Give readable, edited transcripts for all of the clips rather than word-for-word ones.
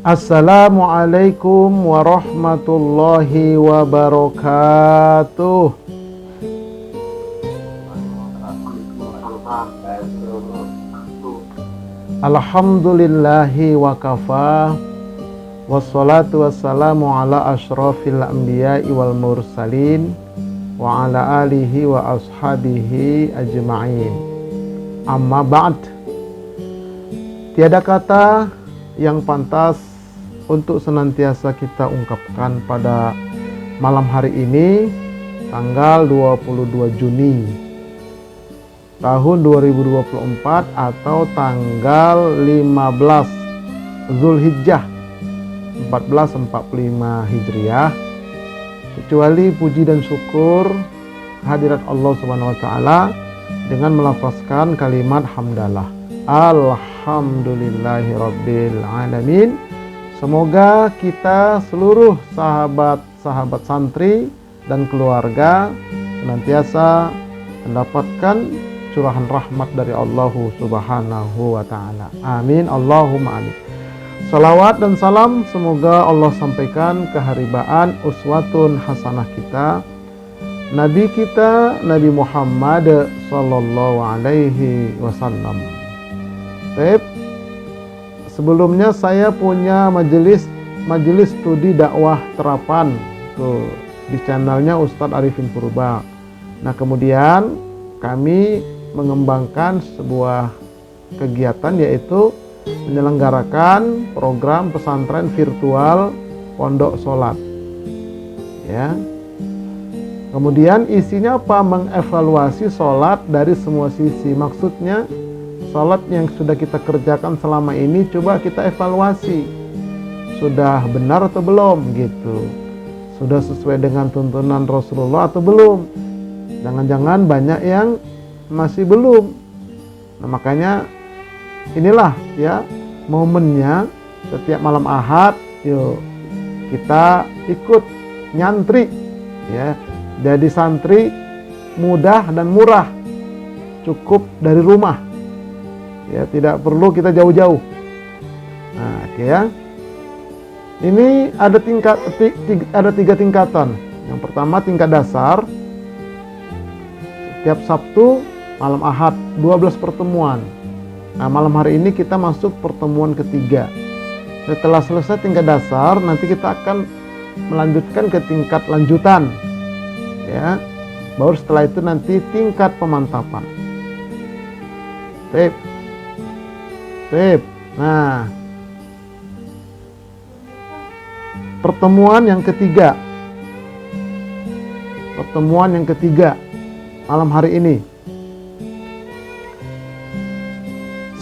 Assalamualaikum warahmatullahi wabarakatuh. Alhamdulillahi wa kafa. Wassalatu wassalamu ala asyrafil anbiya'i wal mursalin wa ala alihi wa ashabihi ajma'in. Amma ba'd. Tiada kata yang pantas untuk senantiasa kita ungkapkan pada malam hari ini, tanggal 22 Juni tahun 2024 atau tanggal 15 Zulhijjah 1445 Hijriah, kecuali puji dan syukur hadirat Allah Subhanahu wa taala dengan melafazkan kalimat hamdalah. Alhamdulillahirabbil alamin. Semoga kita seluruh sahabat-sahabat santri dan keluarga senantiasa mendapatkan curahan rahmat dari Allah Subhanahu wa taala. Amin Allahumma amin. Salawat dan salam semoga Allah sampaikan keharibaan uswatun hasanah kita, Nabi kita Nabi Muhammad sallallahu alaihi wasallam. Baik, sebelumnya saya punya majelis studi dakwah terapan tuh di channelnya Ustadz Arifin Purba. Nah, kemudian kami mengembangkan sebuah kegiatan yaitu menyelenggarakan program pesantren virtual Pondok Sholat. Ya. Kemudian isinya apa? Mengevaluasi sholat dari semua sisi. Maksudnya sholat yang sudah kita kerjakan selama ini coba kita evaluasi. Sudah benar atau belum gitu. Sudah sesuai dengan tuntunan Rasulullah atau belum. Jangan-jangan banyak yang masih belum. Nah, makanya inilah ya momennya setiap malam Ahad, yuk kita ikut nyantri ya. Jadi santri mudah dan murah, cukup dari rumah ya, tidak perlu kita jauh-jauh. Nah, oke ya. Ini ada tiga tingkatan. Yang pertama tingkat dasar. Setiap Sabtu malam Ahad 12 pertemuan. Nah, malam hari ini kita masuk pertemuan ketiga. Setelah selesai tingkat dasar, nanti kita akan melanjutkan ke tingkat lanjutan. Ya. Baru setelah itu nanti tingkat pemantapan. Sip. Nah, pertemuan yang ketiga. Pertemuan yang ketiga malam hari ini.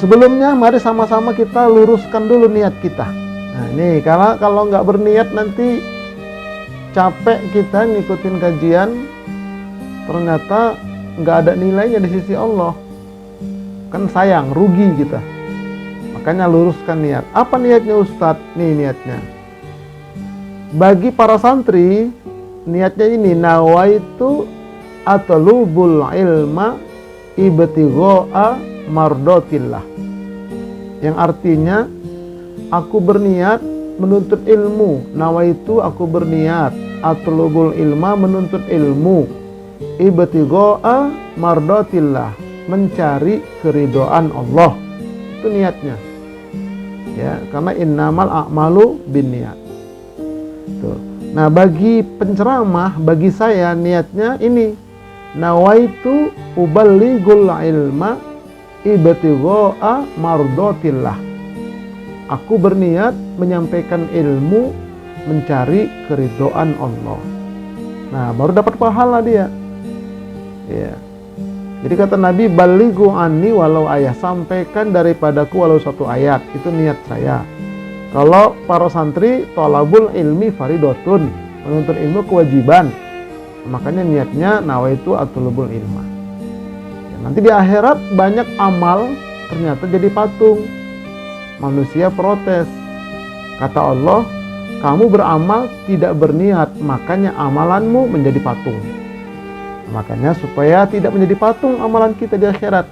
Sebelumnya mari sama-sama kita luruskan dulu niat kita. Nah, ini karena kalau nggak berniat nanti capek kita ngikutin kajian, ternyata nggak ada nilainya di sisi Allah. Kan sayang, rugi kita. Makanya luruskan niat. Apa niatnya Ustadz? Nih niatnya. Bagi para santri, niatnya ini nawaitu atlubul ilma ibtigha'a mardotillah, yang artinya aku berniat menuntut ilmu. Nawaitu aku berniat atlubul ilma, menuntut ilmu, ibtigha'a mardotillah, mencari keridhaan Allah. Itu niatnya ya, karena innamal a'malu binniyat. Tuh. Nah, bagi penceramah, bagi saya niatnya ini, nawaitu uballighul ilma ibtigha'a mardotillah. Aku berniat menyampaikan ilmu, mencari keridhaan Allah. Nah, baru dapat pahala dia. Ya. Jadi kata Nabi, balighu anni walau ayat, sampaikan daripadaku walau satu ayat. Itu niat saya. Kalau para santri, thalabul ilmi faridotun, menuntut ilmu kewajiban. Makanya niatnya nawaitu atlubul ilma. Nanti di akhirat banyak amal ternyata jadi patung. Manusia protes. Kata Allah, kamu beramal tidak berniat, makanya amalanmu menjadi patung. Makanya supaya tidak menjadi patung amalan kita di akhirat,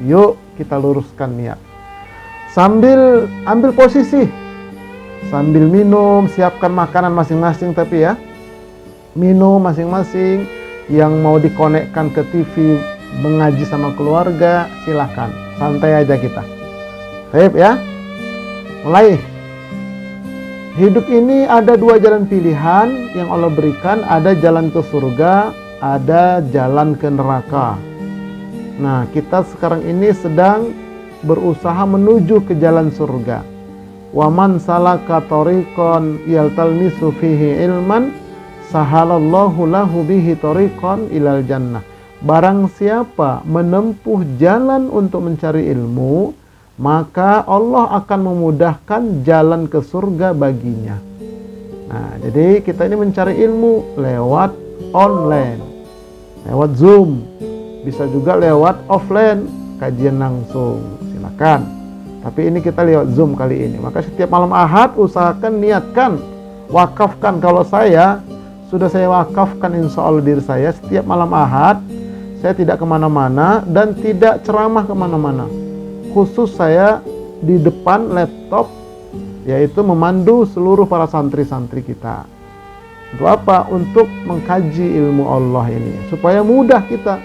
yuk kita luruskan niat. Sambil ambil posisi. Sambil minum, siapkan makanan masing-masing, tapi ya minum masing-masing. Yang mau dikonekkan ke TV mengaji sama keluarga, silahkan, santai aja kita. Baik ya, mulai. Hidup ini ada dua jalan pilihan yang Allah berikan, ada jalan ke surga, ada jalan ke neraka. Nah, kita sekarang ini sedang berusaha menuju ke jalan surga. Wa man salaka tariqan yaltalmisu fihi ilman sahalallahu lahu bihi tariqan ilal jannah. Barang siapa menempuh jalan untuk mencari ilmu, maka Allah akan memudahkan jalan ke surga baginya. Nah, jadi kita ini mencari ilmu lewat online, lewat Zoom, bisa juga lewat offline, kajian langsung, silakan. Tapi ini kita lewat Zoom kali ini. Maka setiap malam Ahad usahakan, niatkan, wakafkan. Kalau sudah saya wakafkan insya Allah diri saya, setiap malam Ahad saya tidak kemana-mana dan tidak ceramah kemana-mana. Khusus saya di depan laptop, yaitu memandu seluruh para santri-santri kita. Untuk apa? Untuk mengkaji ilmu Allah ini, supaya mudah kita,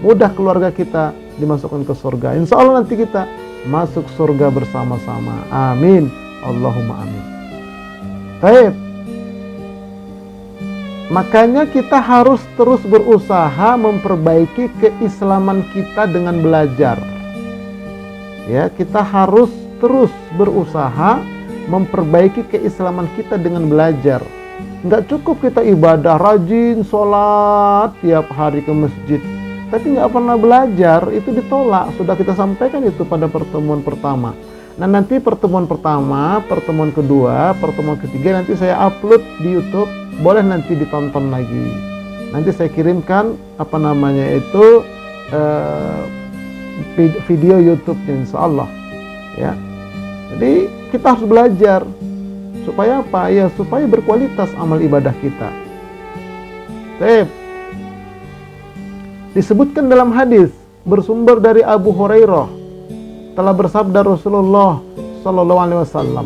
mudah keluarga kita dimasukkan ke surga. Insya Allah nanti kita masuk surga bersama-sama. Amin. Allahumma amin. Baik. Makanya kita harus terus berusaha memperbaiki keislaman kita dengan belajar. Ya, kita harus terus berusaha memperbaiki keislaman kita dengan belajar. Nggak cukup kita ibadah, rajin, sholat, tiap hari ke masjid, tapi nggak pernah belajar, itu ditolak. Sudah kita sampaikan itu pada pertemuan pertama. Nah, nanti pertemuan pertama, pertemuan kedua, pertemuan ketiga nanti saya upload di YouTube. Boleh nanti ditonton lagi. Nanti saya kirimkan video YouTube-nya insya Allah. Ya. Jadi kita harus belajar supaya apa? Ya, supaya berkualitas amal ibadah kita. Baik. Disebutkan dalam hadis bersumber dari Abu Hurairah, telah bersabda Rasulullah sallallahu alaihi wasallam,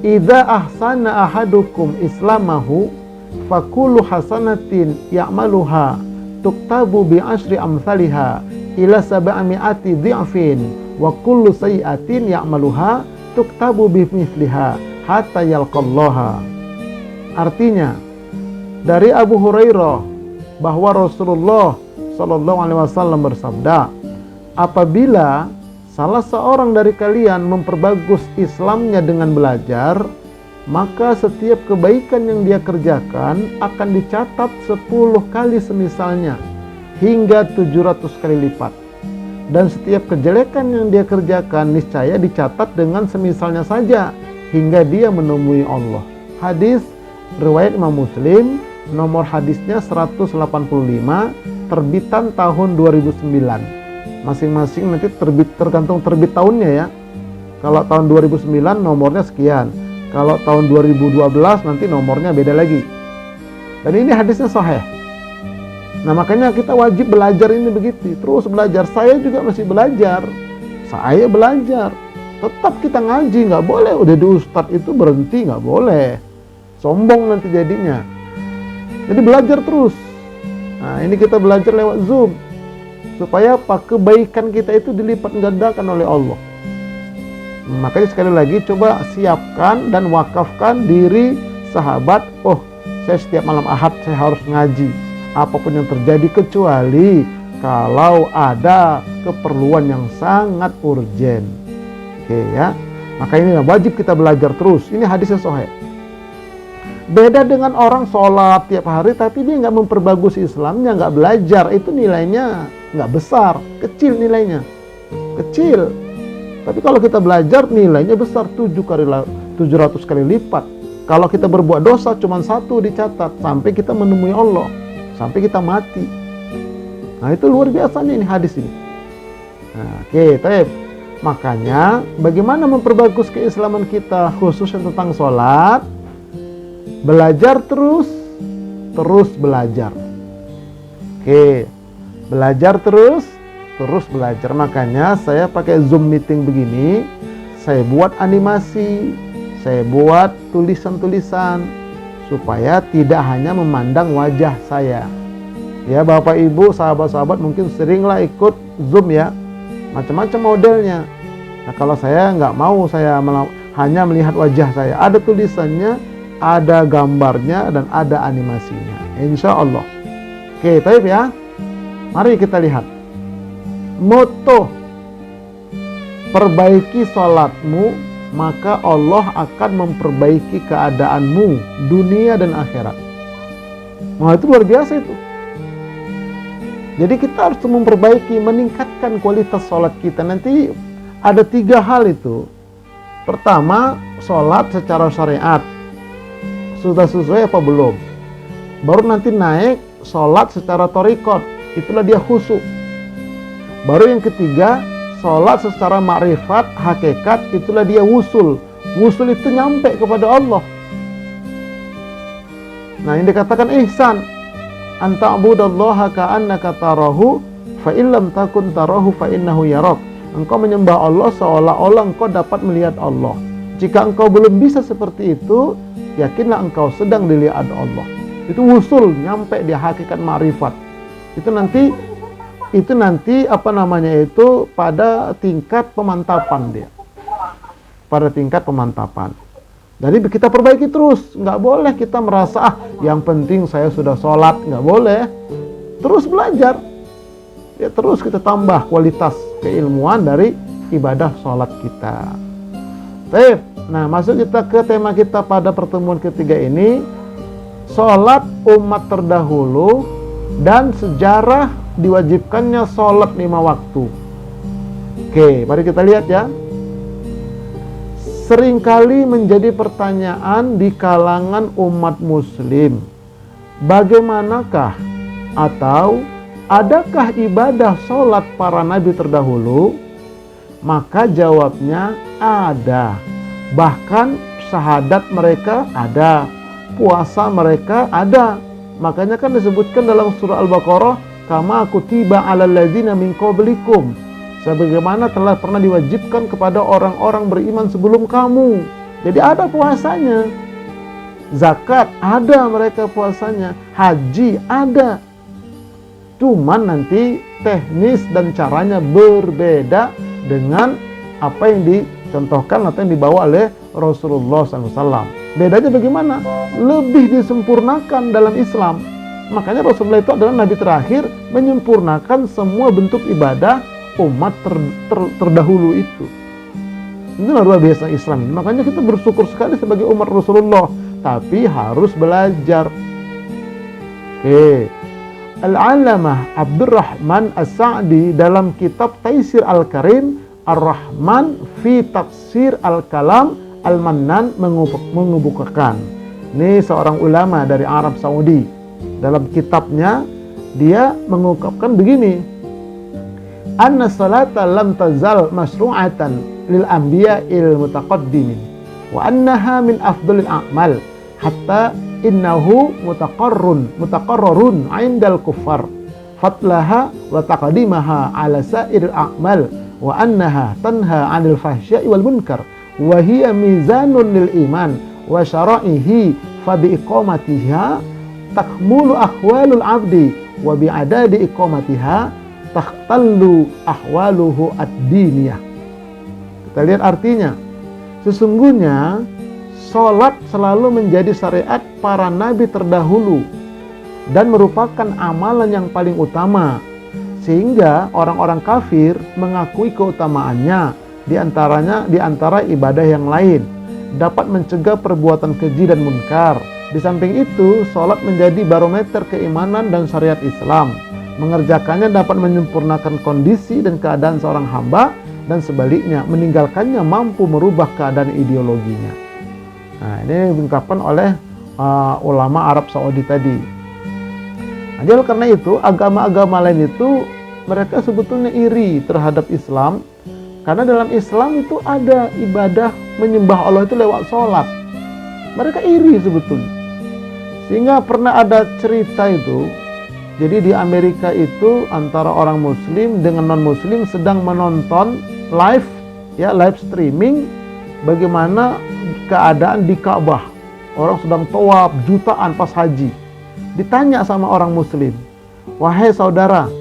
"Idza ahsana ahadukum islamahu fakulu hasanatin ya'maluha tuktabu bi asyri amsalha ila sab'ami'ati dhi'fin wa kullu sayyi'atin ya'maluha tuktabu bi mithliha hatta yalqallaha." Artinya dari Abu Hurairah bahwa Rasulullah sallallahu alaihi wasallam bersabda, apabila salah seorang dari kalian memperbagus Islamnya dengan belajar, maka setiap kebaikan yang dia kerjakan akan dicatat 10 kali semisalnya hingga 700 kali lipat. Dan setiap kejelekan yang dia kerjakan niscaya dicatat dengan semisalnya saja hingga dia menemui Allah. Hadis riwayat Imam Muslim, nomor hadisnya 185, terbitan tahun 2009. Masing-masing nanti tergantung terbit tahunnya ya. Kalau tahun 2009 nomornya sekian. Kalau tahun 2012 nanti nomornya beda lagi. Dan ini hadisnya sahih. Nah, makanya kita wajib belajar ini begitu. Terus belajar. Saya juga masih belajar. Saya belajar. Tetap kita ngaji. Nggak boleh udah di ustadz itu berhenti. Nggak boleh. Sombong nanti jadinya. Jadi belajar terus. Nah, ini kita belajar lewat Zoom. Supaya apa? Kebaikan kita itu dilipat gandakan oleh Allah. Makanya sekali lagi coba siapkan dan wakafkan diri sahabat. Oh, saya setiap malam Ahad saya harus ngaji. Apapun yang terjadi kecuali kalau ada keperluan yang sangat urgen. Oke ya. Maka ini wajib kita belajar terus. Ini hadisnya sahih. Beda dengan orang sholat tiap hari tapi dia nggak memperbagus Islamnya, nggak belajar, itu nilainya nggak besar, kecil nilainya, kecil. Tapi kalau kita belajar nilainya besar, 700 kali lipat. Kalau kita berbuat dosa cuma 1 dicatat sampai kita menemui Allah, sampai kita mati. Nah, itu luar biasanya ini hadis ini. Nah, oke, baik. Makanya bagaimana memperbagus keislaman kita khususnya tentang sholat? Belajar terus belajar. Oke, belajar terus belajar. Makanya saya pakai Zoom meeting begini, saya buat animasi, saya buat tulisan-tulisan supaya tidak hanya memandang wajah saya. Ya Bapak Ibu, sahabat-sahabat mungkin seringlah ikut Zoom ya, macam-macam modelnya. Nah kalau saya nggak mau, saya hanya melihat wajah saya. Ada tulisannya, ada gambarnya, dan ada animasinya. Insya Allah. Oke, baik ya. Mari kita lihat. Moto: perbaiki sholatmu, maka Allah akan memperbaiki keadaanmu dunia dan akhirat. Nah itu luar biasa itu. Jadi kita harus memperbaiki, meningkatkan kualitas sholat kita. Nanti ada 3 hal itu. Pertama, sholat secara syariat sudah sesuai apa belum. Baru nanti naik sholat secara thariqat, itulah dia khusyuk. Baru yang ketiga, sholat secara ma'rifat, hakikat, itulah dia wusul. Wusul itu nyampe kepada Allah. Nah yang dikatakan ihsan, anta'budallaha ka'annaka tarahu fa illam takun tarahu fa innahu yarak. Engkau menyembah Allah seolah-olah engkau dapat melihat Allah. Jika engkau belum bisa seperti itu, yakinlah engkau sedang dilihat Allah. Itu wusul, nyampe di hakikat ma'rifat. Itu nanti apa namanya itu pada tingkat pemantapan dia. Pada tingkat pemantapan. Jadi kita perbaiki terus, nggak boleh kita merasa yang penting saya sudah sholat, nggak boleh. Terus belajar, ya terus kita tambah kualitas keilmuan dari ibadah sholat kita. Baik, nah masuk kita ke tema kita pada pertemuan ketiga ini, sholat umat terdahulu dan sejarah diwajibkannya sholat 5 waktu. Oke, mari kita lihat ya. Seringkali menjadi pertanyaan di kalangan umat muslim, bagaimanakah atau adakah ibadah sholat para nabi terdahulu? Maka jawabnya ada. Bahkan syahadat mereka ada, puasa mereka ada. Makanya kan disebutkan dalam surah Al-Baqarah, kama kutiba 'alal ladzina min qablikum, sebagaimana telah pernah diwajibkan kepada orang-orang beriman sebelum kamu. Jadi ada puasanya. Zakat ada mereka puasanya. Haji ada. Cuman nanti teknis dan caranya berbeda dengan apa yang dicontohkan atau yang dibawa oleh Rasulullah SAW. Bedanya bagaimana? Lebih disempurnakan dalam Islam. Makanya Rasulullah itu adalah Nabi terakhir menyempurnakan semua bentuk ibadah umat terdahulu itu. Inilah luar biasa Islam ini. Makanya kita bersyukur sekali sebagai umat Rasulullah, tapi harus belajar. Oke. Al-Allamah Abdurrahman As-Sa'di dalam kitab Taisir Al-Karim Ar-Rahman fi Tafsir Al-Kalam Al-Mannan mengemukakan. Ini seorang ulama dari Arab Saudi. Dalam kitabnya dia mengungkapkan begini, anna salata lam tazal masru'atan lil anbiya'il mutaqaddimin wa annaha min afdalil a'mal hatta innahu mutaqarrarun 'indal kuffar fatlaha wa taqdimaha 'ala sa'iril a'mal wa annaha tanha 'anil fahsya'i wal munkar wa hiya mizanun lil iman wa syara'ihi fa bi iqamatiha takmulu ahwalul 'abdi wa bi adadi iqamatiha takhtallu ahwaluhu ad-diniyah. Kita lihat artinya. Sesungguhnya sholat selalu menjadi syariat para nabi terdahulu dan merupakan amalan yang paling utama, sehingga orang-orang kafir mengakui keutamaannya di antara ibadah yang lain, dapat mencegah perbuatan keji dan munkar. Di samping itu, sholat menjadi barometer keimanan dan syariat Islam. Mengerjakannya dapat menyempurnakan kondisi dan keadaan seorang hamba, dan sebaliknya meninggalkannya mampu merubah keadaan ideologinya. Nah, ini diungkapkan oleh ulama Arab Saudi tadi. Nah, jadi karena itu agama-agama lain itu mereka sebetulnya iri terhadap Islam, karena dalam Islam itu ada ibadah menyembah Allah itu lewat sholat. Mereka iri sebetulnya. Sehingga pernah ada cerita itu. Jadi di Amerika itu antara orang muslim dengan non-muslim sedang menonton live streaming bagaimana keadaan di Ka'bah. Orang sedang tawaf jutaan pas haji. Ditanya sama orang muslim, "Wahai saudara,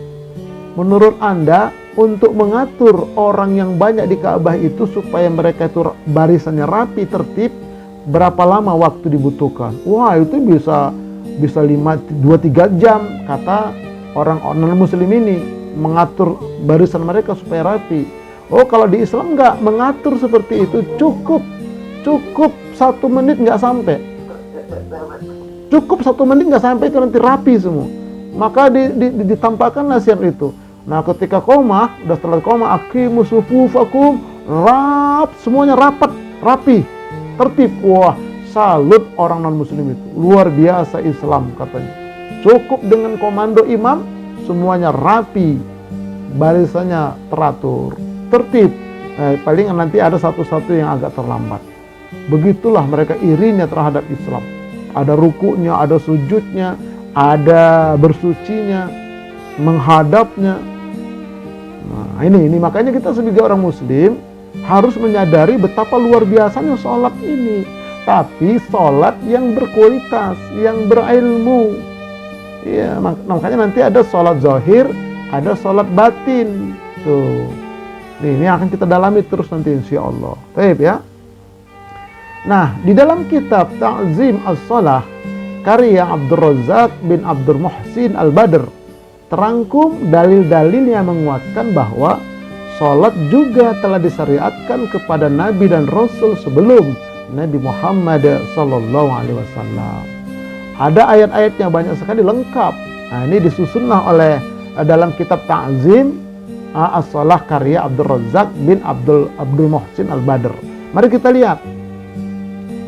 menurut Anda untuk mengatur orang yang banyak di Ka'bah itu supaya mereka itu barisannya rapi, tertib, berapa lama waktu dibutuhkan?" Wah, itu bisa 2-3 jam, kata orang non-muslim ini, mengatur barisan mereka supaya rapi. Oh, kalau di Islam nggak mengatur seperti itu, cukup 1 menit nggak sampai. Cukup 1 menit nggak sampai itu nanti rapi semua. Maka ditampakkan nasihat itu. Nah, ketika qomah, udah setelah qomah, aqimus sufufakum, semuanya rapi, tertib. Wah, salut orang non-muslim itu. Luar biasa Islam katanya. Cukup dengan komando imam, semuanya rapi, barisannya teratur, tertib. Paling nanti ada satu-satu yang agak terlambat. Begitulah mereka irinya terhadap Islam. Ada rukunya, ada sujudnya, ada bersucinya, menghadapnya. Nah, ini makanya kita sebagai orang muslim harus menyadari betapa luar biasanya sholat ini. Tapi sholat yang berkualitas, yang berilmu. Ya, makanya nanti ada sholat zahir, ada sholat batin. Tuh. Ini akan kita dalami terus nanti insya Allah. Baik ya. Nah, di dalam kitab Ta'zim As-Shalah karya Abdul Razak bin Abdul Muhsin Al-Badr terangkum dalil-dalil yang menguatkan bahwa sholat juga telah disyariatkan kepada Nabi dan Rasul sebelum Nabi Muhammad Sallallahu Alaihi Wasallam. Ada ayat-ayatnya banyak sekali, lengkap. Nah, ini disusunlah oleh dalam kitab Ta'zim As-Shalah karya Abdul Razak bin Abdul Muhsin Al-Badr. Mari kita lihat.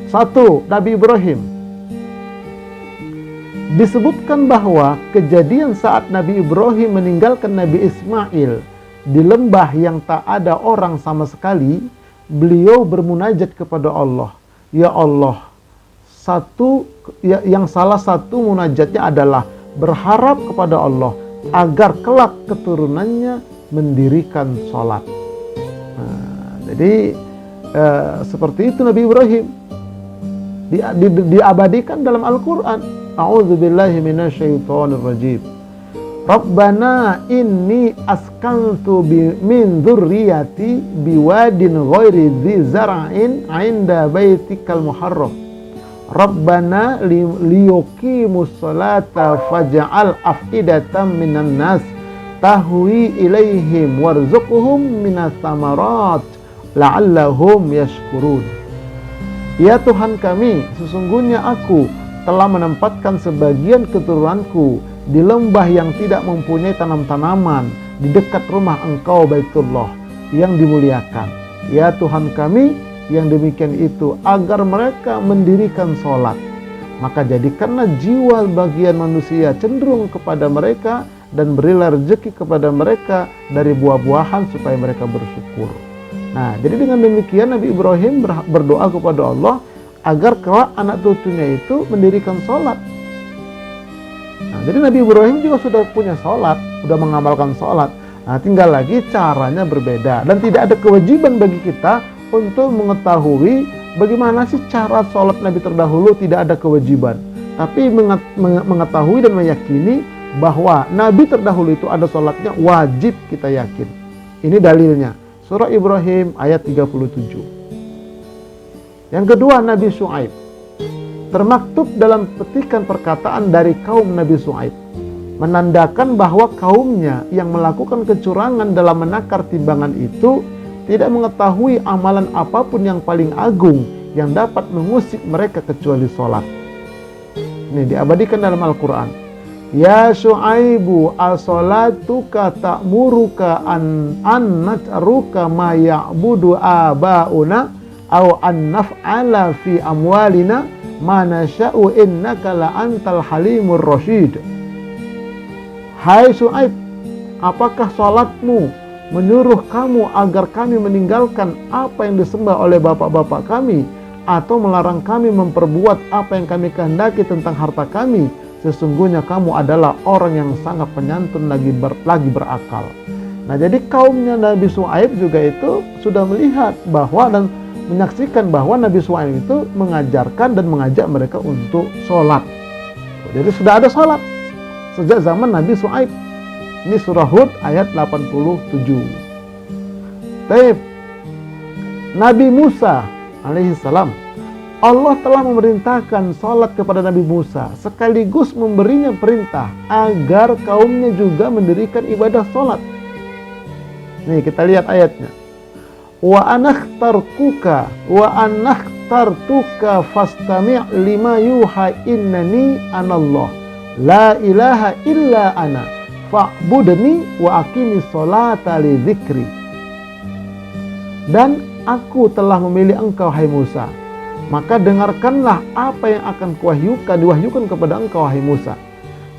1. Nabi Ibrahim. Disebutkan bahwa kejadian saat Nabi Ibrahim meninggalkan Nabi Ismail di lembah yang tak ada orang sama sekali, beliau bermunajat kepada Allah. Ya Allah, yang salah satu munajatnya adalah berharap kepada Allah agar kelak keturunannya mendirikan sholat. Nah, jadi seperti itu Nabi Ibrahim diabadikan dalam Al-Quran. A'udzubillahi minasyaitonirrajim. Rabbana inni askantu min dzurriyyati biwadin ghairi dzi zar'in 'inda baitikal muharram. Rabbana liyuqimus sholata faj'al af'idatan minan nas tahwi ilaihim warzuqhum minas samarat la'allahum yashkurun. Ya Tuhan kami, sesungguhnya aku telah menempatkan sebagian keturunanku di lembah yang tidak mempunyai tanam-tanaman di dekat rumah Engkau Baitullah yang dimuliakan. Ya Tuhan kami, yang demikian itu agar mereka mendirikan sholat. Maka jadikanlah jiwa bagian manusia cenderung kepada mereka dan berilah rezeki kepada mereka dari buah-buahan supaya mereka bersyukur. Nah, jadi dengan demikian Nabi Ibrahim berdoa kepada Allah agar kelak anak cucunya itu mendirikan sholat. Nah, jadi Nabi Ibrahim juga sudah punya sholat, sudah mengamalkan sholat. Nah, tinggal lagi caranya berbeda. Dan tidak ada kewajiban bagi kita untuk mengetahui bagaimana sih cara sholat Nabi terdahulu, tidak ada kewajiban. Tapi mengetahui dan meyakini bahwa Nabi terdahulu itu ada sholatnya, wajib kita yakin. Ini dalilnya. Surah Ibrahim ayat 37. Yang kedua, Nabi Syuaib. Termaktub dalam petikan perkataan dari kaum Nabi Syuaib, menandakan bahwa kaumnya yang melakukan kecurangan dalam menakar timbangan itu tidak mengetahui amalan apapun yang paling agung yang dapat mengusik mereka kecuali sholat. Ini diabadikan dalam Al-Quran. Ya Syuaibu as-salatuka ta'muruka an natruka ma ya'budu aba'una aw an naf'ala fi amwalina ma nasha'u innaka la antal halimur rasyid. Hai Syuaib, apakah salatmu menyuruh kamu agar kami meninggalkan apa yang disembah oleh bapak-bapak kami atau melarang kami memperbuat apa yang kami kehendaki tentang harta kami? Sesungguhnya kamu adalah orang yang sangat penyantun lagi berakal. Nah, jadi kaumnya Nabi Syuaib juga itu sudah melihat bahwa dan menyaksikan bahwa Nabi Shu'aib itu mengajarkan dan mengajak mereka untuk sholat. Jadi sudah ada sholat sejak zaman Nabi Shu'aib. Ini surah Hud ayat 87. Baik. Nabi Musa alaihissalam, Allah telah memerintahkan sholat kepada Nabi Musa, sekaligus memberinya perintah agar kaumnya juga mendirikan ibadah sholat. Nih kita lihat ayatnya. Wa anakhtartuka fastami' lima yuha innani anallah la ilaha illa ana fa'budni wa aqimis sholata li dzikri. Dan aku telah memilih engkau, hai Musa, maka dengarkanlah apa yang akan diwahyukan kepada engkau, hai Musa.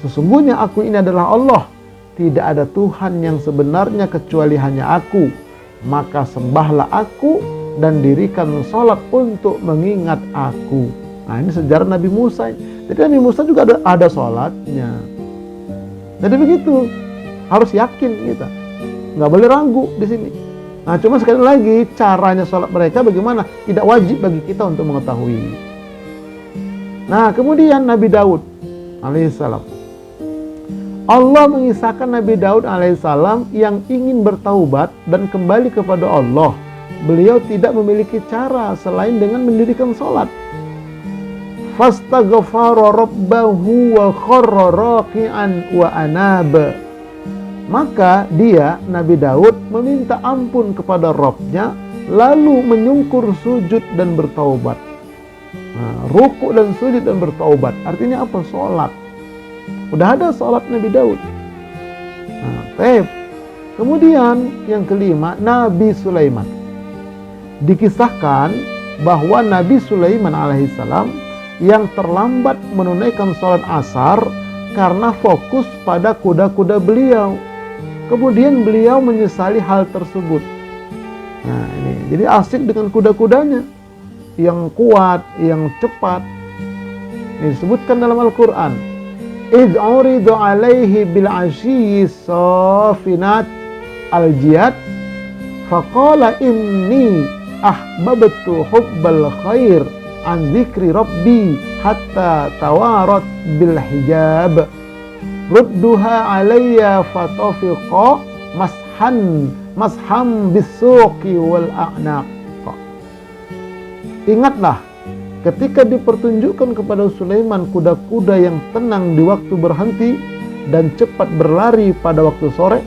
Sesungguhnya aku ini adalah Allah, tidak ada Tuhan yang sebenarnya kecuali hanya aku. Maka sembahlah aku dan dirikan sholat untuk mengingat aku. Nah, ini sejarah Nabi Musa. Jadi Nabi Musa juga ada sholatnya. Jadi begitu, harus yakin kita, nggak boleh ragu di sini. Nah, cuma sekali lagi caranya sholat mereka bagaimana? Tidak wajib bagi kita untuk mengetahui. Nah, kemudian Nabi Daud alaihissalam. Allah mengisahkan Nabi Daud alaihissalam yang ingin bertaubat dan kembali kepada Allah. Beliau tidak memiliki cara selain dengan mendirikan sholat. Fastaghfara rabbahu wa kharra raki'an wa anab. Maka dia, Nabi Daud, meminta ampun kepada Rabb-nya, lalu menyungkur sujud dan bertaubat. Nah, rukuk dan sujud dan bertaubat. Artinya apa? Sholat. Udah ada sholat Nabi Daud. Nah, kemudian yang kelima, Nabi Sulaiman. Dikisahkan bahwa Nabi Sulaiman alaihissalam yang terlambat menunaikan sholat asar karena fokus pada kuda-kuda beliau. Kemudian beliau menyesali hal tersebut. Nah, ini jadi asik dengan kuda-kudanya yang kuat, yang cepat. Ini disebutkan dalam Al-Quran. إِذْ عُرِضَ عَلَيْهِ بِالْعَشِيِّ الصَّافِنَاتِ الْجِيَادِ فَقَالَ إِنِّي أَحْبَبْتُ حُبَّ الْخَيْرِ عَنْ ذِكْرِ رَبِّي حَتَّى تَوَارَتْ بِالْحِجَابِ رُدُّهَا عَلَيَّ فَطَفِقَ مَسْحًا بِالسُّوقِ وَالْأَعْنَاقِ. Ingatlah ketika dipertunjukkan kepada Sulaiman kuda-kuda yang tenang di waktu berhenti dan cepat berlari pada waktu sore,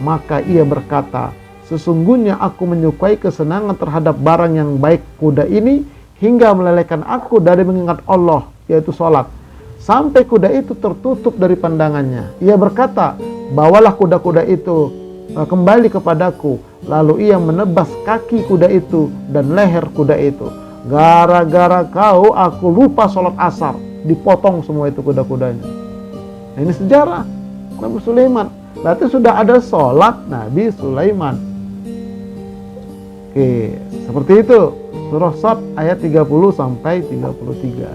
maka ia berkata, sesungguhnya aku menyukai kesenangan terhadap barang yang baik kuda ini hingga melelehkan aku dari mengingat Allah, yaitu sholat, sampai kuda itu tertutup dari pandangannya. Ia berkata, bawalah kuda-kuda itu kembali kepadaku. Lalu ia menebas kaki kuda itu dan leher kuda itu. Gara-gara kau aku lupa sholat asar, dipotong semua itu kuda-kudanya. Nah, ini sejarah Nabi Sulaiman. Berarti sudah ada sholat Nabi Sulaiman. Oke, seperti itu. Surah Sad ayat 30 sampai 33.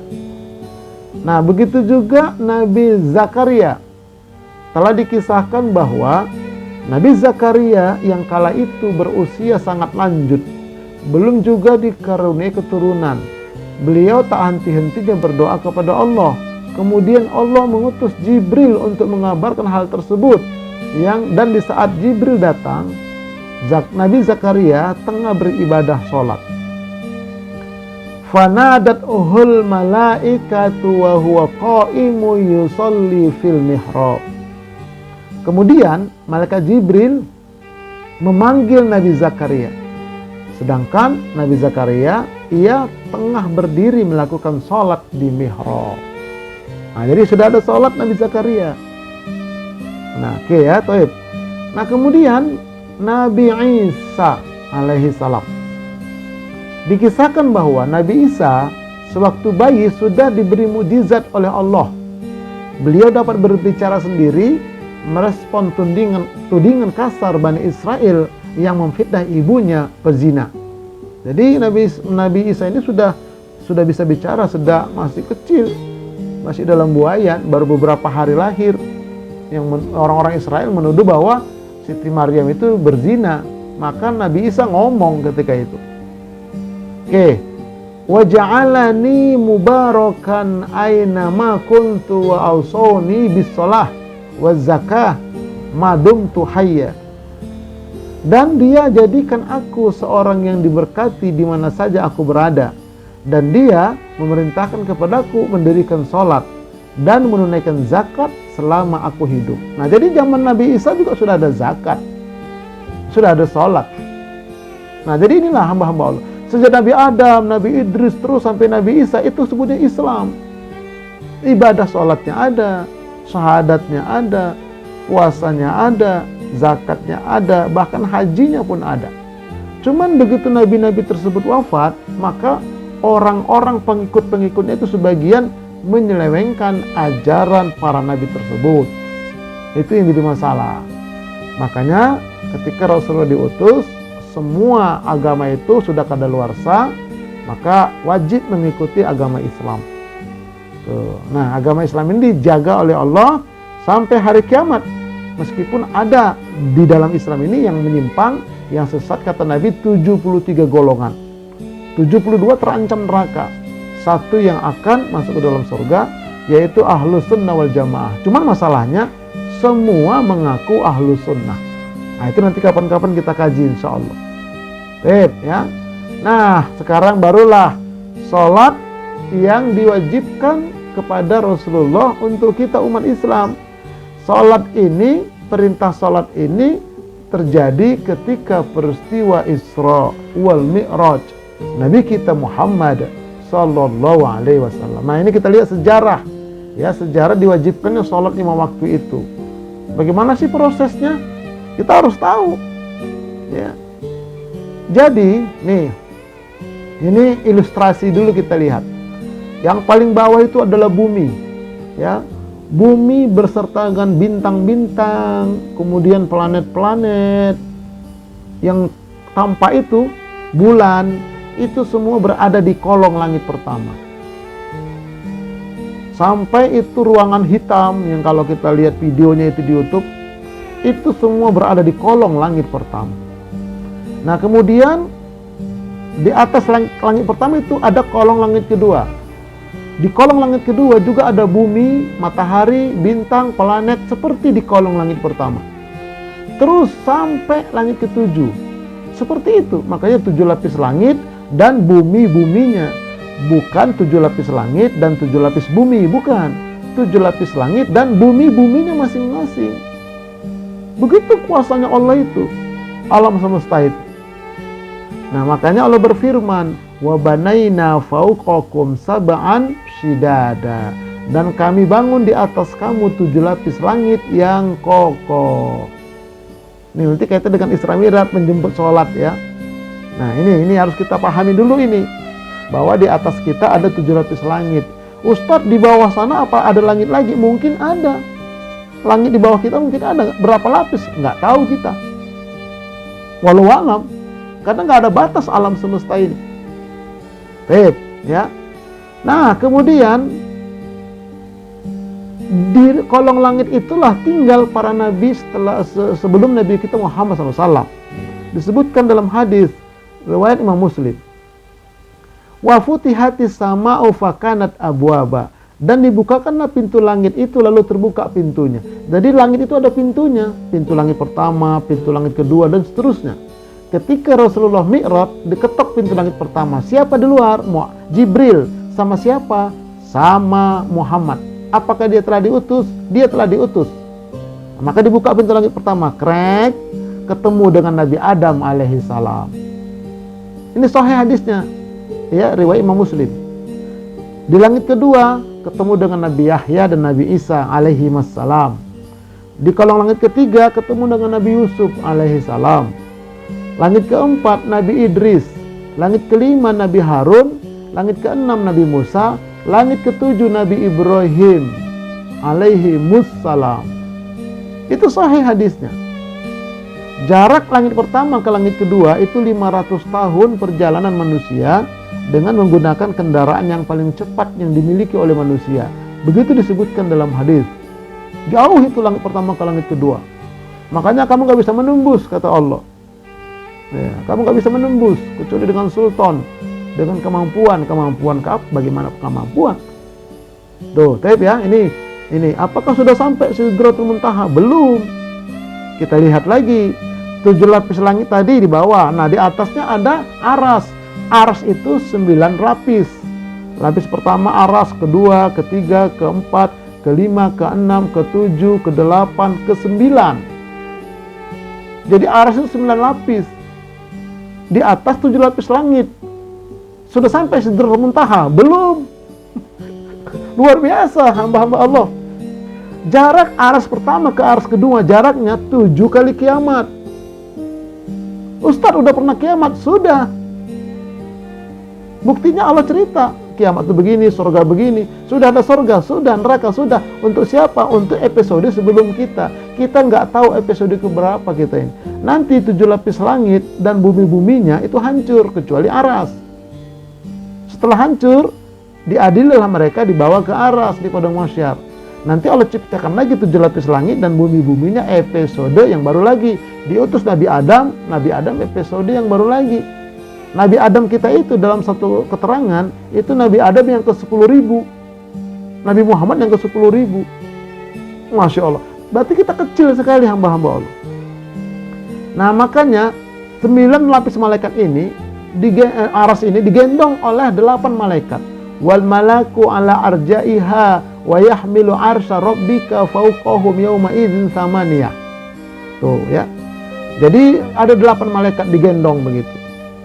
Nah, begitu juga Nabi Zakaria. Telah dikisahkan bahwa Nabi Zakaria yang kala itu berusia sangat lanjut, belum juga dikaruniai keturunan. Beliau tak henti-hentinya berdoa kepada Allah. Kemudian Allah mengutus Jibril untuk mengabarkan hal tersebut. Dan di saat Jibril datang, Nabi Zakaria tengah beribadah sholat. Fanadat uhul malaikatu wa huwa qaimu yusalli fil mihrab. Kemudian malaikat Jibril memanggil Nabi Zakaria. Sedangkan Nabi Zakaria, ia tengah berdiri melakukan sholat di mihrab. Nah, jadi sudah ada sholat Nabi Zakaria. Nah, oke ya, toib. Nah, kemudian Nabi Isa alaihi salam. Dikisahkan bahwa Nabi Isa sewaktu bayi sudah diberi mukjizat oleh Allah. Beliau dapat berbicara sendiri, merespon tudingan kasar Bani Israel yang memfitnah ibunya pezina. Jadi Nabi Isa ini sudah bisa bicara sejak masih kecil, masih dalam buayan, baru beberapa hari lahir. Yang orang-orang Israel menuduh bahwa Siti Maryam itu berzina, maka Nabi Isa ngomong ketika itu. Oke. Wa ja'alani mubarakan aina ma kuntu wa awsani bis shalah wa zakah ma dumtu hayya. Dan dia jadikan aku seorang yang diberkati di mana saja aku berada. Dan dia memerintahkan kepadaku mendirikan sholat dan menunaikan zakat selama aku hidup. Nah, jadi zaman Nabi Isa juga sudah ada zakat, sudah ada sholat. Nah, jadi inilah hamba-hamba Allah. Sejak Nabi Adam, Nabi Idris, terus sampai Nabi Isa, itu sebutnya Islam. Ibadah sholatnya ada, syahadatnya ada, puasanya ada, zakatnya ada, bahkan hajinya pun ada. Cuman begitu nabi-nabi tersebut wafat, maka orang-orang pengikut-pengikutnya itu sebagian menyelewengkan ajaran para nabi tersebut. Itu yang jadi masalah. Makanya ketika Rasulullah diutus, semua agama itu sudah kadaluarsa, maka wajib mengikuti agama Islam. Tuh. Nah, agama Islam ini dijaga oleh Allah sampai hari kiamat. Meskipun ada di dalam Islam ini yang menyimpang, yang sesat, kata Nabi 73 golongan. 72 terancam neraka. Satu yang akan masuk ke dalam surga, yaitu Ahlus Sunnah wal Jamaah. Cuman masalahnya, semua mengaku Ahlus Sunnah. Nah, itu nanti kapan-kapan kita kaji insya Allah. Ya. Nah, sekarang barulah sholat yang diwajibkan kepada Rasulullah untuk kita umat Islam. Sholat ini, perintah sholat ini terjadi ketika peristiwa Isra wal Mi'raj Nabi kita Muhammad Sallallahu Alaihi Wasallam. Nah, ini kita lihat sejarah, ya, sejarah diwajibkannya sholat 5 waktu itu. Bagaimana sih prosesnya? Kita harus tahu, ya. Jadi, nih, ini ilustrasi dulu kita lihat. Yang paling bawah itu adalah bumi, ya. Bumi berserta dengan bintang-bintang, kemudian planet-planet. Yang tampak itu bulan, itu semua berada di kolong langit pertama. Sampai itu ruangan hitam yang kalau kita lihat videonya itu di YouTube, itu semua berada di kolong langit pertama. Nah, kemudian di atas langit pertama itu ada kolong langit kedua. Di kolong langit kedua juga ada bumi, matahari, bintang, planet seperti di kolong langit pertama. Terus sampai langit ketujuh. Seperti itu. Makanya 7 lapis langit dan bumi-buminya. Bukan 7 lapis langit dan 7 lapis bumi. Bukan. 7 lapis langit dan bumi-buminya masing-masing. Begitu kuasanya Allah itu. Alam semesta itu. Nah, makanya Allah berfirman, wa banaina fauqakum sab'an shidada, dan kami bangun di atas kamu 7 lapis langit yang kokoh. Ini nanti kaitan dengan Isra Mi'raj, menjemput sholat, ya. Nah, ini harus kita pahami dulu ini, bahwa di atas kita ada 7 lapis langit. Ustadz, di bawah sana apa ada langit lagi? Mungkin ada. Langit di bawah kita mungkin ada. Berapa lapis? Nggak tahu kita. Walau alam. Karena nggak ada batas alam semesta ini. Baik, ya. Nah, kemudian di kolong langit itulah tinggal para nabi sebelum Nabi kita Muhammad SAW. Disebutkan dalam hadis riwayat Imam Muslim. Wa futihatis sama'u fakanat abwaba, dan dibukakanlah pintu langit itu lalu terbuka pintunya. Jadi langit itu ada pintunya, pintu langit pertama, pintu langit kedua, dan seterusnya. Ketika Rasulullah Mi'raj, diketok pintu langit pertama. Siapa di luar? Jibril. Sama siapa? Sama Muhammad. Apakah dia telah diutus? Dia telah diutus. Maka dibuka pintu langit pertama. Krek, ketemu dengan Nabi Adam alaihi salam. Ini sahih hadisnya, ya, riwayat Imam Muslim. Di langit kedua, ketemu dengan Nabi Yahya dan Nabi Isa alaihi wassalam. Di kolong langit ketiga, ketemu dengan Nabi Yusuf alaihi salam. Langit keempat Nabi Idris, langit kelima Nabi Harun, langit keenam Nabi Musa, langit ketujuh Nabi Ibrahim alaihi wassalam. Itu sahih hadisnya. Jarak langit pertama ke langit kedua itu 500 tahun perjalanan manusia dengan menggunakan kendaraan yang paling cepat yang dimiliki oleh manusia. Begitu disebutkan dalam hadis. Jauh itu langit pertama ke langit kedua. Makanya kamu gak bisa menembus, kata Allah. Ya, kamu gak bisa menembus kecuali dengan sultan. dengan kemampuan bagaimana kemampuan. Tuh, ya, ini apakah sudah sampai Sidratul Muntaha? Belum. Kita lihat lagi 7 lapis langit tadi di bawah. Nah, di atasnya ada aras. Aras itu 9 lapis. Lapis pertama aras, kedua, ketiga, keempat, kelima, keenam, ketujuh, kedelapan, kesembilan. Jadi aras itu 9 lapis. Di atas 7 lapis langit. Sudah sampai Sidratul Muntaha? Belum. Luar biasa hamba-hamba Allah. Jarak aras pertama ke aras kedua jaraknya 7 kali kiamat. Ustadz udah pernah kiamat? Sudah. Buktinya Allah cerita, kiamat itu begini, surga begini. Sudah ada surga, sudah neraka, sudah. Untuk siapa? Untuk episode sebelum kita. Kita nggak tahu episode keberapa kita ini. Nanti 7 lapis langit dan bumi-buminya itu hancur, kecuali aras. Setelah hancur, diadililah mereka dibawa ke aras di padang mahsyar. Nanti Allah ciptakan lagi 7 lapis langit dan bumi-buminya episode yang baru lagi. Diutus Nabi Adam episode yang baru lagi. Nabi Adam kita itu dalam satu keterangan, itu Nabi Adam yang ke-10.000. Nabi Muhammad yang ke-10.000. Masya Allah. Berarti kita kecil sekali hamba-hamba Allah. Nah makanya 9 lapis malaikat ini, aras ini digendong oleh 8 malaikat. Wal malaku ala arjaiha wa yahmilu arsya rabbika fawqahum yawma idzin thamaniyah. Tuh ya. Jadi ada 8 malaikat digendong begitu.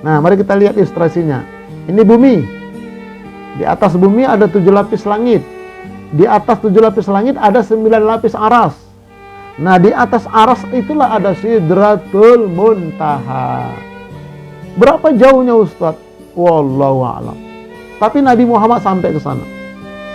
Nah, mari kita lihat ilustrasinya. Ini bumi. Di atas bumi ada 7 lapis langit. Di atas 7 lapis langit ada 9 lapis aras. Nah, di atas aras itulah ada Sidratul Muntaha. Berapa jauhnya Ustaz? Wallahu a'lam. Tapi Nabi Muhammad sampai ke sana.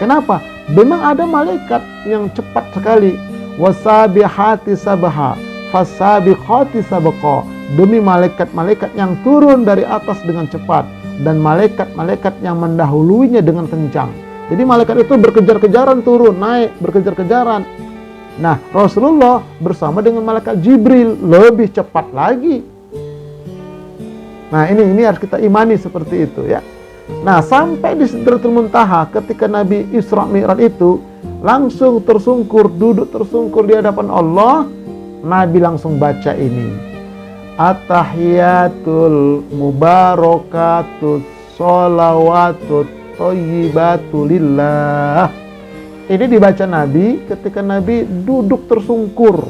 Kenapa? Memang ada malaikat yang cepat sekali. Wasabihati sabha, fasabiqati sabqa. Demi malaikat-malaikat yang turun dari atas dengan cepat dan malaikat-malaikat yang mendahuluinya dengan kencang. Jadi malaikat itu berkejar-kejaran turun, naik, berkejar-kejaran. Nah, Rasulullah bersama dengan malaikat Jibril lebih cepat lagi. Nah, ini harus kita imani seperti itu ya. Nah, sampai di Sidratul Muntaha ketika Nabi Isra Mi'raj itu langsung tersungkur, duduk tersungkur di hadapan Allah, Nabi langsung baca ini. At-tahiyatul mubarakatut sholawatut thayyibatu lillah. Ini dibaca Nabi ketika Nabi duduk tersungkur.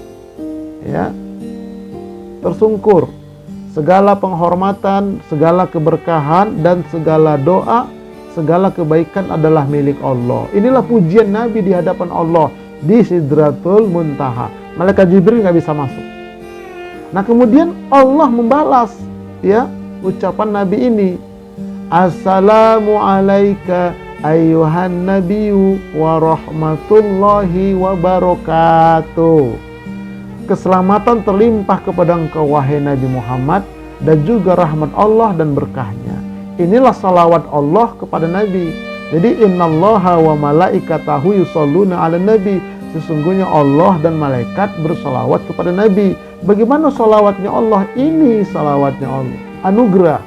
Ya. Tersungkur. Segala penghormatan, segala keberkahan, dan segala doa, segala kebaikan adalah milik Allah. Inilah pujian Nabi di hadapan Allah di Sidratul Muntaha. Malaikat Jibril nggak bisa masuk. Nah kemudian Allah membalas ya ucapan Nabi ini. Assalamu alayka ayyuhan nabiyyu wa rahmatullahi wa barakatuh. Keselamatan terlimpah kepada engkau wahai Nabi Muhammad dan juga rahmat Allah dan berkahnya. Inilah salawat Allah kepada Nabi. Jadi innallaha wa malaikatahu yusholluna 'alan nabi. Sesungguhnya Allah dan malaikat bersalawat kepada Nabi. Bagaimana salawatnya Allah? Ini salawatnya Allah. Anugerah.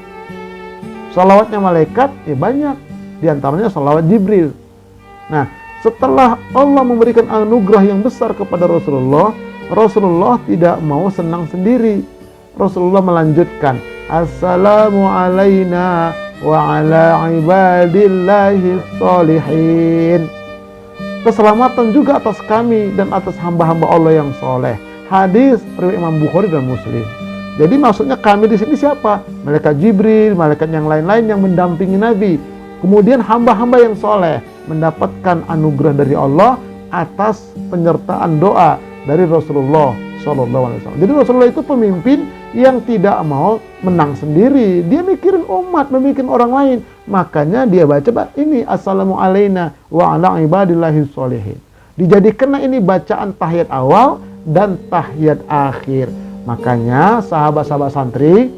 Salawatnya malaikat ya banyak. Di antaranya salawat Jibril. Nah, setelah Allah memberikan anugerah yang besar kepada Rasulullah, Rasulullah tidak mau senang sendiri. Rasulullah melanjutkan, Assalamu alayna wa ala ibadillahi sholihin. Keselamatan juga atas kami dan atas hamba-hamba Allah yang soleh. Hadis riwayat Imam Bukhari dan Muslim. Jadi maksudnya kami di sini siapa? Malaikat Jibril, malaikat yang lain-lain yang mendampingi Nabi. Kemudian hamba-hamba yang soleh mendapatkan anugerah dari Allah atas penyertaan doa dari Rasulullah SAW. Jadi Rasulullah itu pemimpin yang tidak mau menang sendiri. Dia mikirin umat, memikirin orang lain. Makanya dia baca ini Assalamu alayna wa ala ibadillahi sholihin. Dijadikanlah ini bacaan tahiyat awal dan tahiyat akhir. Makanya sahabat-sahabat santri,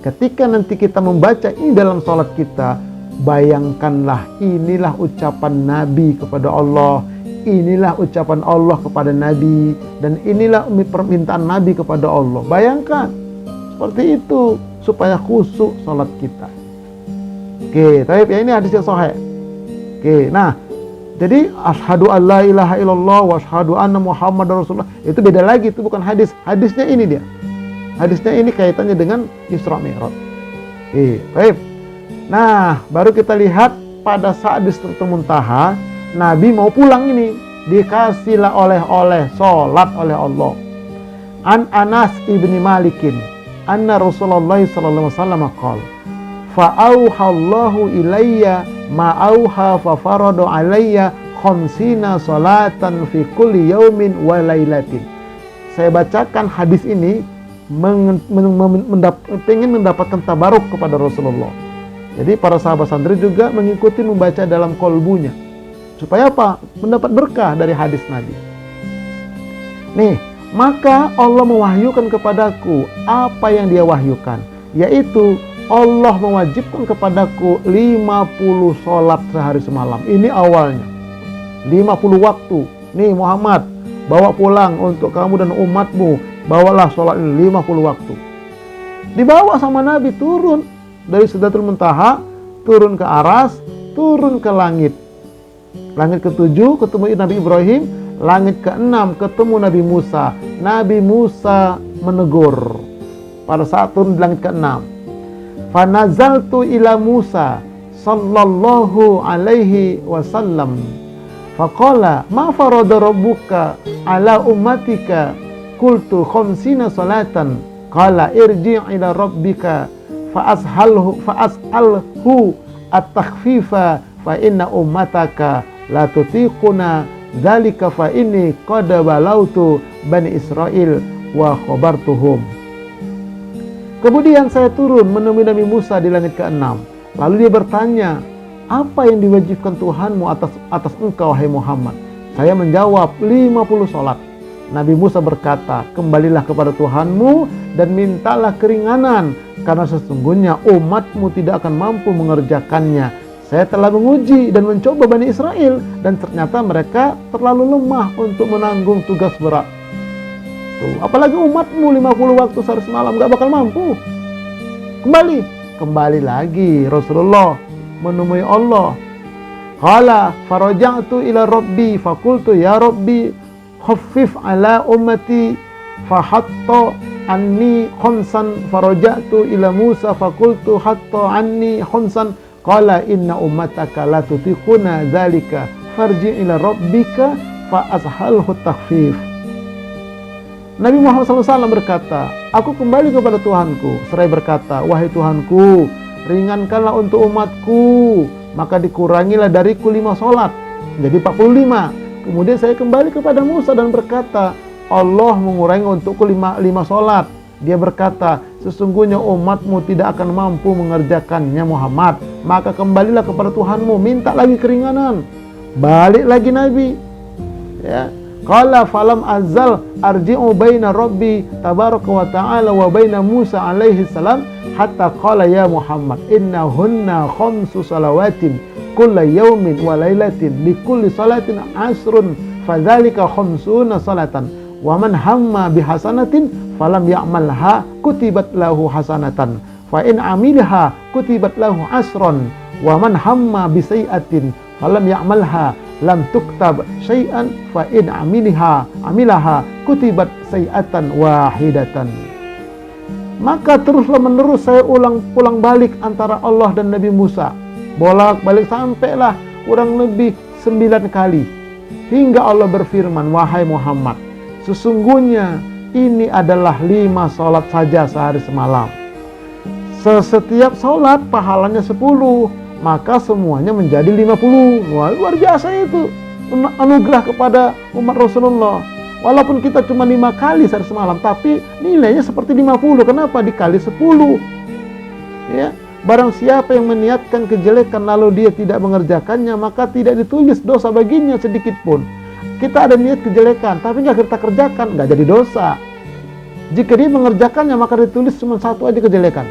ketika nanti kita membaca ini dalam sholat kita, bayangkanlah inilah ucapan Nabi kepada Allah. Inilah ucapan Allah kepada Nabi. Dan inilah permintaan Nabi kepada Allah. Bayangkan. Seperti itu. Supaya khusyuk salat kita. Oke, tapi ya ini hadis yang sahih. Oke, nah jadi asyhadu alla ilaha illallah wa asyhadu anna muhammadar rasulullah itu beda lagi, itu bukan hadis. Hadisnya ini dia. Hadisnya ini kaitannya dengan Isra Mi'raj. Oke, baik. Nah, baru kita lihat pada saat di Sidratul Muntaha, Nabi mau pulang ini, dikasihlah oleh-oleh, sholat oleh Allah. An Anas ibni Malikin, anna Rasulullah sallallahu alaihi wasallam qala, fa'auhallahu ilayya ma'auha fafaradu alayya khamsina salatan fi kulli yaumin wa lailatin. Saya bacakan hadis ini ingin mendapatkan tabaruk kepada Rasulullah. Jadi para sahabat santri juga mengikuti membaca dalam kolbunya. Supaya apa? Mendapat berkah dari hadis Nabi. Nih, maka Allah mewahyukan kepadaku apa yang dia wahyukan, yaitu Allah mewajibkan kepadaku 50 sholat sehari semalam. Ini awalnya 50 waktu. Nih Muhammad, bawa pulang untuk kamu dan umatmu, bawalah sholat ini 50 waktu. Dibawa sama Nabi, turun dari Sidratul Muntaha, turun ke Aras, turun ke langit. Langit ke-7 ketemu Nabi Ibrahim, langit ke-6 ketemu Nabi Musa. Nabi Musa menegur pada saat turun di langit ke-6. Fanazaltu ila Musa sallallahu alaihi wasallam faqala ma farada rabbuka ala ummatika qultu khamsina salatan qala irji' ila rabbika fa'as'alhu at-takhfifa fa inna ummataka la tutiquna dzalika fa inni qad balautu bani Israil wa khabartuhum. Kemudian saya turun menemui Nabi Musa di langit ke-6. Lalu dia bertanya, apa yang diwajibkan Tuhanmu atas engkau, wahai Muhammad? Saya menjawab, 50 sholat. Nabi Musa berkata, kembalilah kepada Tuhanmu dan mintalah keringanan, karena sesungguhnya umatmu tidak akan mampu mengerjakannya. Saya telah menguji dan mencoba Bani Israel, dan ternyata mereka terlalu lemah untuk menanggung tugas berat. Tuh, apalagi umatmu 50 waktu sehari semalam gak bakal mampu. Kembali lagi Rasulullah menemui Allah. Qala faraja'tu ila rabbi faqultu ya rabbi khaffif ala ummati fahatta anni khamsan faraja'tu ila Musa faqultu hatta anni khamsan qala inna ummataka la tutiquna dzalika farji' ila rabbika fa azhalhu takhfif. Nabi Muhammad SAW berkata, aku kembali kepada Tuhanku. Seraya berkata, wahai Tuhanku, ringankanlah untuk umatku. Maka dikurangilah dariku 5 sholat, jadi 45. Kemudian saya kembali kepada Musa dan berkata, Allah mengurangi untukku 5 sholat. Dia berkata, sesungguhnya umatmu tidak akan mampu mengerjakannya Muhammad. Maka kembalilah kepada Tuhanmu, minta lagi keringanan. Balik lagi Nabi. Ya. Qala falam azal arji'u baina rabbi tabaraka wa ta'ala wa baina Musa alaihi salam hatta qala ya Muhammad innahunna khamsu salawatin kulla yawmin wa lailatin li kulli salatin asrun fadzalika khamsuna salatan wa man hamma bihasanatin falam ya'malha kutibat lahu hasanatan fa in amilha kutibat lahu asron wa man hamma bisai'atin falam ya'malha lam tuktab syai'an fa in amilaha kutibat syai'atan wahidatan. Maka teruslah menerus saya pulang balik antara Allah dan Nabi Musa. Bolak-balik sampailah kurang lebih 9 kali. Hingga Allah berfirman, wahai Muhammad, sesungguhnya ini adalah 5 sholat saja sehari semalam. Setiap sholat pahalanya 10. Maka semuanya menjadi 50. Wah, luar biasa itu anugerah kepada umat Rasulullah. Walaupun kita cuma 5 kali sehari semalam, tapi nilainya seperti 50. Kenapa? Dikali 10. Ya, barang siapa yang meniatkan kejelekan lalu dia tidak mengerjakannya, maka tidak ditulis dosa baginya sedikit pun. Kita ada niat kejelekan, tapi nggak kita kerjakan, nggak jadi dosa. Jika dia mengerjakannya, maka ditulis cuma 1 aja kejelekan.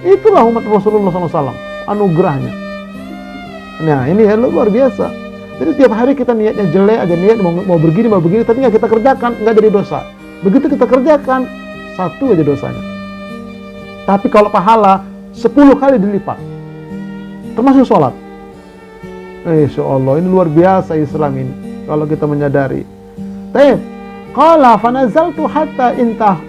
Itulah umat Rasulullah SAW. Anugerahnya. Nah, ini ya luar biasa. Jadi tiap hari kita niatnya jelek aja, niat mau begini, tapi nggak kita kerjakan, nggak jadi dosa. Begitu kita kerjakan, 1 aja dosanya. Tapi kalau pahala 10 kali dilipat. termasuk sholat. Insya Allah, ini luar biasa Islam ini, kalau kita menyadari. Taib, qala fanazaltu hatta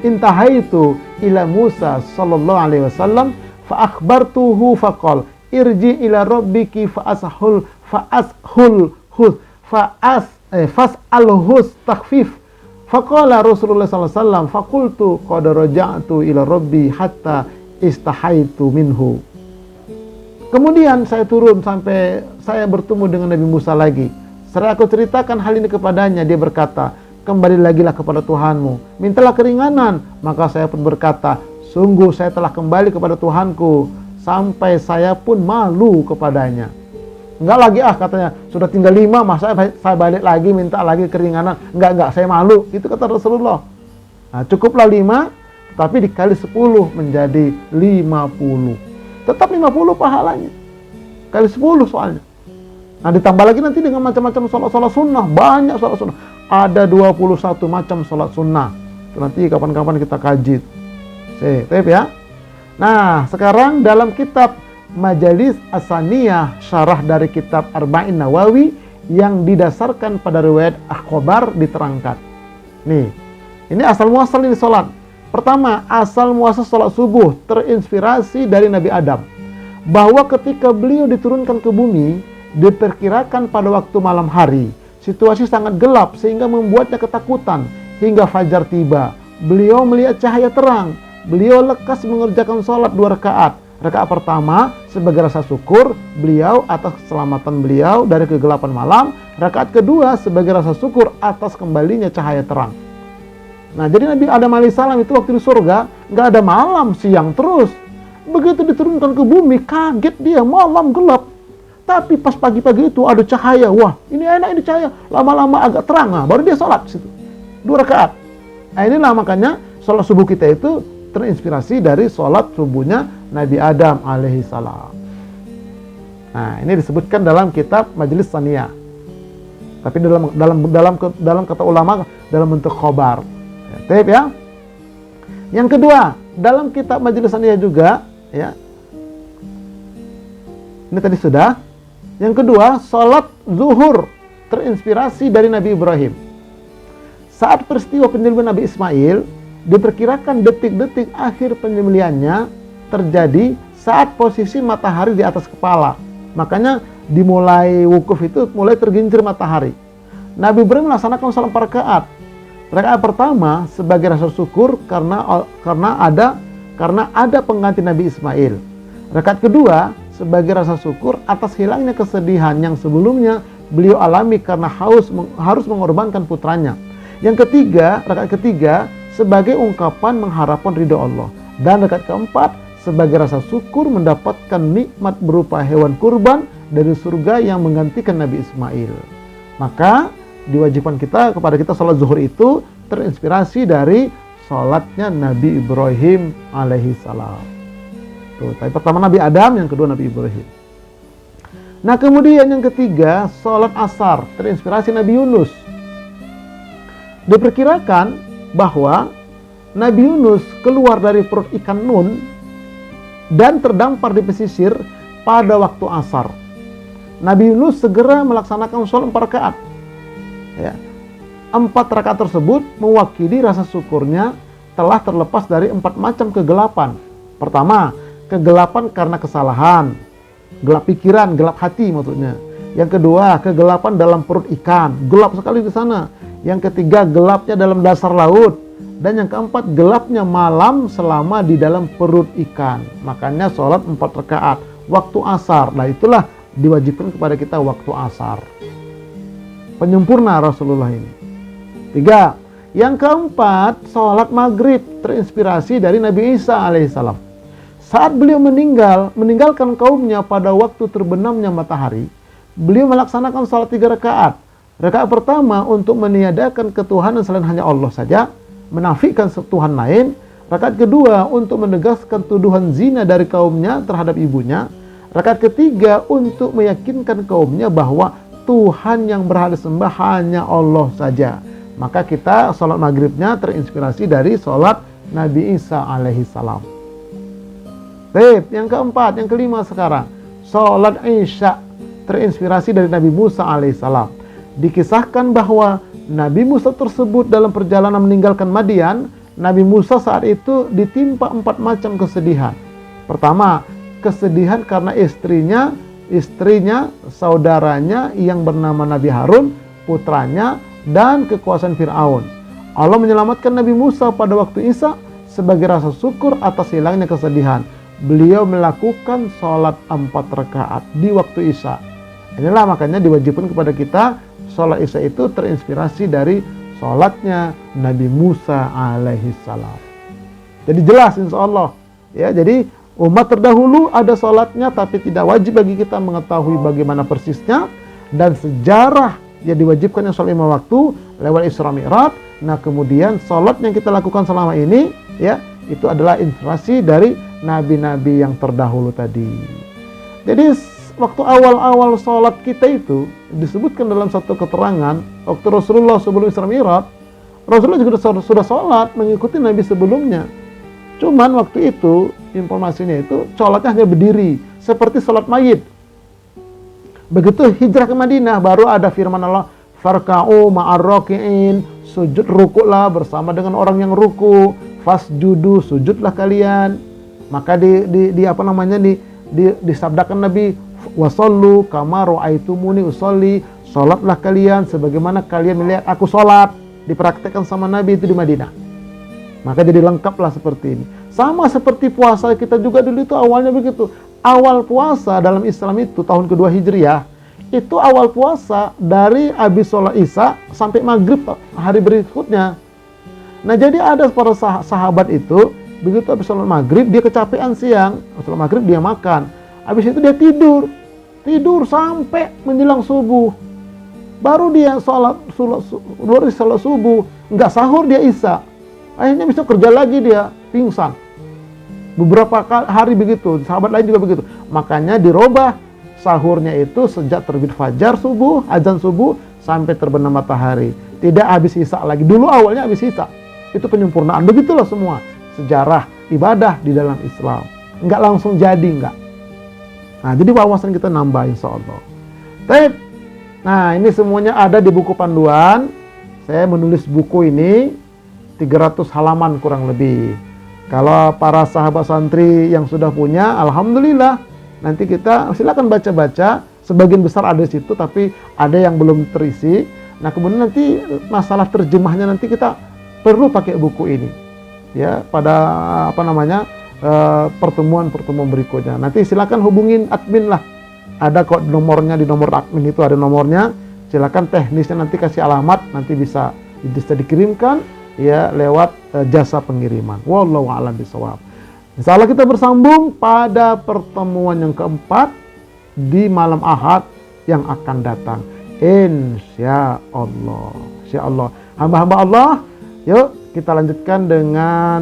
intahaitu ila Musa sallallahu alaihi wasallam fa akhbartuhu faqal irji ila rabbiki fas'alhus takhfif. Faqala Rasulullah sallallahu alaihi wasallam faqultu qad raja'tu ila rabbi hatta istahaitu minhu. Kemudian saya turun sampai saya bertemu dengan Nabi Musa lagi. Setelah aku ceritakan hal ini kepadanya, dia berkata, kembali lagilah kepada Tuhanmu, mintalah keringanan. Maka saya pun berkata, sungguh saya telah kembali kepada Tuhanku, sampai saya pun malu kepadanya. Enggak lagi katanya, sudah tinggal 5, masa saya balik lagi minta lagi keringanan. Enggak, saya malu. Itu kata Rasulullah. Nah, cukuplah 5, tapi dikali 10 menjadi 50. Tetap 50 pahalanya. Kali 10 soalnya. Nah, ditambah lagi nanti dengan macam-macam sholat sunnah. Banyak sholat sunnah. Ada 21 macam sholat sunnah. Itu nanti kapan-kapan kita kaji. Sip ya. Nah, sekarang dalam kitab Majalis As-Saniyah, syarah dari kitab Arba'in Nawawi yang didasarkan pada riwayat Akhbar diterangkan. Nih, ini asal muasal ini sholat. Pertama, asal muasal sholat subuh terinspirasi dari Nabi Adam. Bahwa ketika beliau diturunkan ke bumi, diperkirakan pada waktu malam hari. Situasi sangat gelap sehingga membuatnya ketakutan. Hingga fajar tiba, beliau melihat cahaya terang. Beliau lekas mengerjakan sholat 2 rakaat. Rakaat pertama sebagai rasa syukur beliau atas keselamatan beliau dari kegelapan malam. Rakaat kedua sebagai rasa syukur atas kembalinya cahaya terang. Nah, jadi Nabi Adam alaihissalam itu waktu di surga nggak ada malam, siang terus. Begitu diturunkan ke bumi, kaget dia, malam gelap. Tapi pas pagi-pagi itu ada cahaya. Wah, ini enak ini cahaya. Lama-lama agak terang. Nah, baru dia sholat situ 2 rakaat. Nah, inilah makanya sholat subuh kita itu terinspirasi dari sholat subuhnya Nabi Adam alaihissalam. Nah, ini disebutkan dalam kitab Majalis Saniyah. Tapi dalam kata ulama dalam bentuk khobar. Ya. Yang kedua, dalam kitab Majalis Saniyah juga, ya. Ini tadi sudah. Yang kedua, sholat zuhur terinspirasi dari Nabi Ibrahim. Saat peristiwa penyembelihan Nabi Ismail, diperkirakan detik-detik akhir penyembelihannya terjadi saat posisi matahari di atas kepala. Makanya dimulai wukuf itu mulai tergincir matahari. Nabi Ibrahim melaksanakan sholat 4 rakaat. Rakaat pertama sebagai rasa syukur karena ada pengganti Nabi Ismail. Rakaat kedua sebagai rasa syukur atas hilangnya kesedihan yang sebelumnya beliau alami karena harus mengorbankan putranya. Yang ketiga, rakaat ketiga sebagai ungkapan mengharapkan ridho Allah. Dan rakaat keempat sebagai rasa syukur mendapatkan nikmat berupa hewan kurban dari surga yang menggantikan Nabi Ismail. Maka diwajibkan kepada kita sholat zuhur itu terinspirasi dari sholatnya Nabi Ibrahim alaihissalam. Tuh, tapi pertama Nabi Adam, yang kedua Nabi Ibrahim. Nah, kemudian yang ketiga sholat asar terinspirasi Nabi Yunus. Diperkirakan bahwa Nabi Yunus keluar dari perut ikan Nun dan terdampar di pesisir pada waktu asar. Nabi Yunus segera melaksanakan sholat 4 rakaat. Ya. 4 rakaat tersebut mewakili rasa syukurnya telah terlepas dari 4 macam kegelapan. Pertama, kegelapan karena kesalahan, gelap pikiran, gelap hati maksudnya. Yang kedua, kegelapan dalam perut ikan, gelap sekali di sana. Yang ketiga, gelapnya dalam dasar laut. Dan yang keempat, gelapnya malam selama di dalam perut ikan. Makanya sholat 4 rakaat waktu asar. Nah, itulah diwajibkan kepada kita waktu asar. Penyempurna Rasulullah ini. 3. Yang keempat, sholat maghrib terinspirasi dari Nabi Isa alaihissalam. Saat beliau meninggalkan kaumnya pada waktu terbenamnya matahari, beliau melaksanakan sholat 3 rakaat. Rakaat pertama untuk meniadakan ketuhanan selain hanya Allah saja, menafikan Tuhan lain. Rakaat kedua untuk menegaskan tuduhan zina dari kaumnya terhadap ibunya. Rakaat ketiga untuk meyakinkan kaumnya bahwa Tuhan yang berhak disembah hanya Allah saja. Maka kita sholat maghribnya terinspirasi dari sholat Nabi Isa alaihissalam. Baik, yang keempat, yang kelima sekarang. sholat Isya terinspirasi dari Nabi Musa alaihissalam. Dikisahkan bahwa Nabi Musa tersebut dalam perjalanan meninggalkan Madian, Nabi Musa saat itu ditimpa 4 macam kesedihan. Pertama, kesedihan karena istrinya, saudaranya yang bernama Nabi Harun, putranya, dan kekuasaan Fir'aun. Allah menyelamatkan Nabi Musa pada waktu Isya sebagai rasa syukur atas hilangnya kesedihan. Beliau melakukan sholat 4 rakaat di waktu Isya. Inilah makanya diwajibkan kepada kita, sholat Isya itu terinspirasi dari sholatnya Nabi Musa alaihissalam. Jadi jelas insya Allah. Ya, jadi umat terdahulu ada sholatnya, tapi tidak wajib bagi kita mengetahui bagaimana persisnya. Dan sejarah yang diwajibkan yang sholat 5 waktu lewat Isra Mi'raj. Nah kemudian sholat yang kita lakukan selama ini, ya, itu adalah inspirasi dari nabi-nabi yang terdahulu tadi. Jadi waktu awal-awal sholat kita itu disebutkan dalam satu keterangan, waktu Rasulullah sebelum Isra Mi'raj, Rasulullah juga sudah sholat mengikuti Nabi sebelumnya. Cuman waktu itu informasinya itu sholatnya hanya berdiri seperti sholat mayit. Begitu hijrah ke Madinah baru ada firman Allah, farka'u ma'ar raki'in, sujud rukuklah bersama dengan orang yang ruku, fasjudu, sujudlah kalian. Maka disabdakan Nabi, wasallu kama ra'aitumuni usolli, salatlah kalian sebagaimana kalian melihat aku salat. Dipraktekkan sama Nabi itu di Madinah. Maka jadi lengkaplah seperti ini. Sama seperti puasa kita juga dulu itu awalnya begitu. Awal puasa dalam Islam itu tahun kedua Hijriah, itu awal puasa dari habis sholat Isya sampai maghrib hari berikutnya. Nah jadi ada para sahabat itu, begitu habis sholat maghrib dia kecapean siang, sholat maghrib dia makan, habis itu dia tidur sampai menjelang subuh. Baru dia sholat subuh, nggak sahur dia Isya. Akhirnya besok kerja lagi dia pingsan. Beberapa hari begitu, sahabat lain juga begitu. Makanya dirubah sahurnya itu sejak terbit fajar subuh, azan subuh sampai terbenam matahari. Tidak habis Isya lagi. Dulu awalnya habis Isya. Itu penyempurnaan. Begitulah semua sejarah ibadah di dalam Islam. Enggak langsung jadi, enggak. Nah, jadi wawasan kita nambah insya Allah. Baik. Nah, ini semuanya ada di buku panduan. Saya menulis buku ini 300 halaman kurang lebih. Kalau para sahabat santri yang sudah punya, alhamdulillah. Nanti kita silakan baca-baca. Sebagian besar ada di situ, tapi ada yang belum terisi. Nah, kemudian nanti masalah terjemahnya nanti kita perlu pakai buku ini. Ya, pada pertemuan-pertemuan berikutnya. Nanti silakan hubungin admin lah. Ada kok nomornya, di nomor admin itu ada nomornya. Silakan teknisnya nanti kasih alamat, nanti bisa dikirimkan ya lewat jasa pengiriman. Wallahu a'lam bishawab. Insyaallah kita bersambung pada pertemuan yang keempat di malam Ahad yang akan datang. Insyaallah. Insyaallah. Hamba-hamba Allah, yuk kita lanjutkan dengan